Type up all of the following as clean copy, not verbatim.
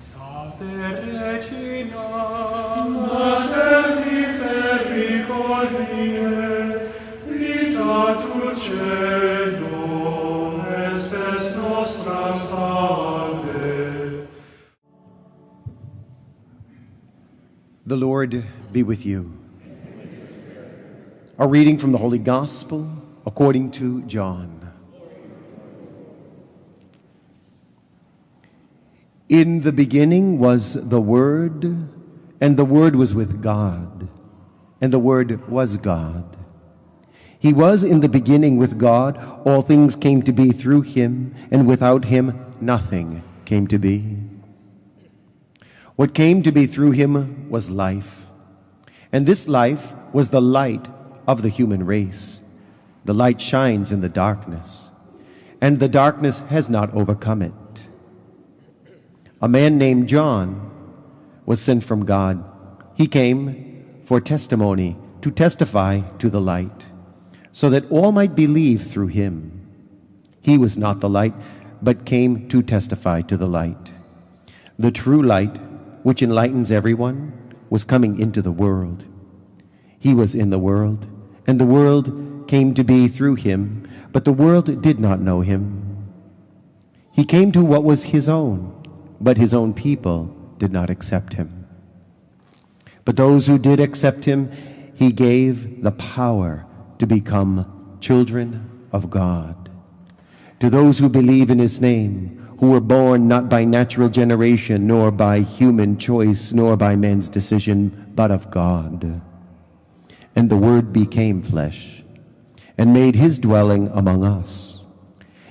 Salve Regina, Mater misericordiae, vita dulcedo, estes nostra salve. The Lord be with you. A reading from the Holy Gospel according to John. In the beginning was the Word, and the Word was with God, and the Word was God. He was in the beginning with God. All things came to be through him, and without him nothing came to be. What came to be through him was life, and this life was the light of the human race. The light shines in the darkness, and the darkness has not overcome it. A man named John was sent from God. He came for testimony, to testify to the light, so that all might believe through him. He was not the light, but came to testify to the light. The true light, which enlightens everyone, was coming into the world. He was in the world, and the world came to be through him, but the world did not know him. He came to what was his own, but his own people did not accept him. But those who did accept him, he gave the power to become children of God. To those who believe in his name, who were born not by natural generation, nor by human choice, nor by man's decision, but of God. And the Word became flesh, and made his dwelling among us.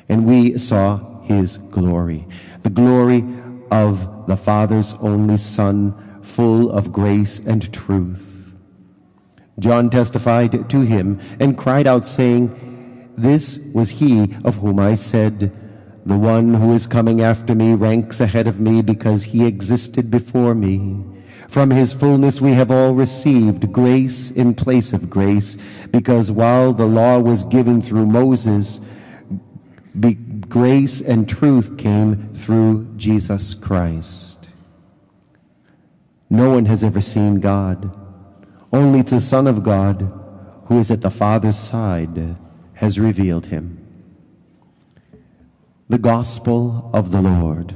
And we saw his glory, the glory of the Father's only Son, full of grace and truth. John testified to him and cried out, saying, "This was he of whom I said, 'The one who is coming after me ranks ahead of me because he existed before me.' From his fullness we have all received grace in place of grace, because while the law was given through Moses, grace and truth came through Jesus Christ. No one has ever seen God. Only the Son of God, who is at the Father's side, has revealed him." The Gospel of the Lord.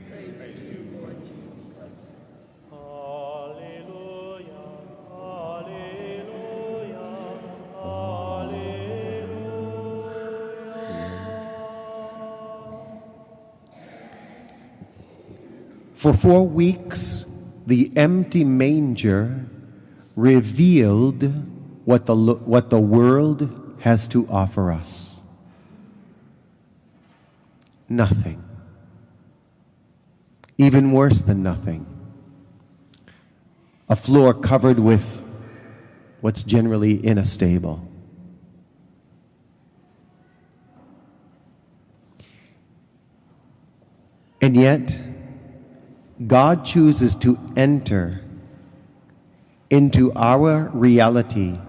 Praise to you, Lord Jesus Christ. Alleluia, alleluia, For 4 weeks, the empty manger revealed what the world has to offer us. Nothing. Even worse than nothing. A floor covered with what's generally in a stable. And yet, God chooses to enter into our reality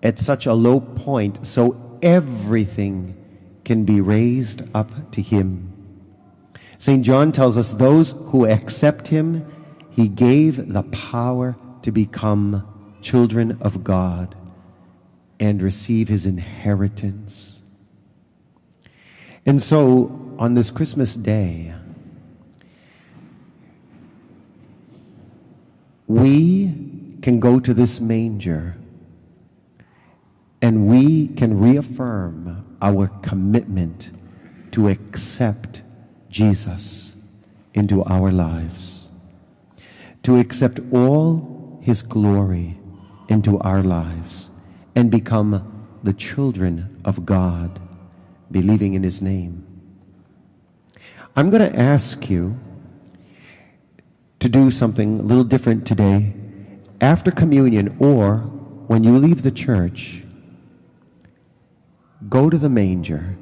at such a low point so everything can be raised up to him. St. John tells us those who accept him, he gave the power to become children of God and receive his inheritance. And so, on this Christmas day, we can go to this manger and we can reaffirm our commitment to accept Jesus into our lives, to accept all his glory into our lives and become the children of God, believing in his name. I'm going to ask you to do something a little different today. After communion, or when you leave the church, go to the manger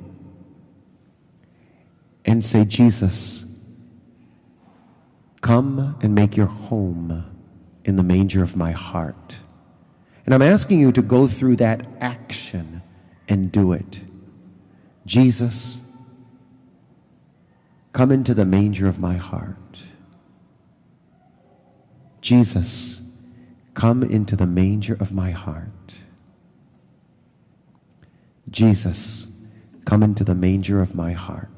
and say, "Jesus, come and make your home in the manger of my heart." And I'm asking you to go through that action and do it. Jesus, come into the manger of my heart. Jesus, come into the manger of my heart. Jesus, come into the manger of my heart.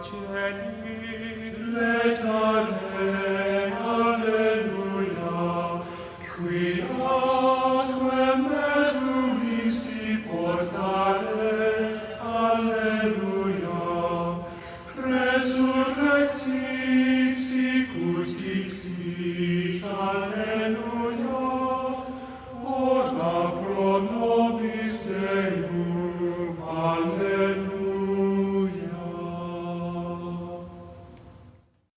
celi, letare, alleluia, qui aquam meruisti portare, alleluia, resurrexit sicut dixit, alleluia.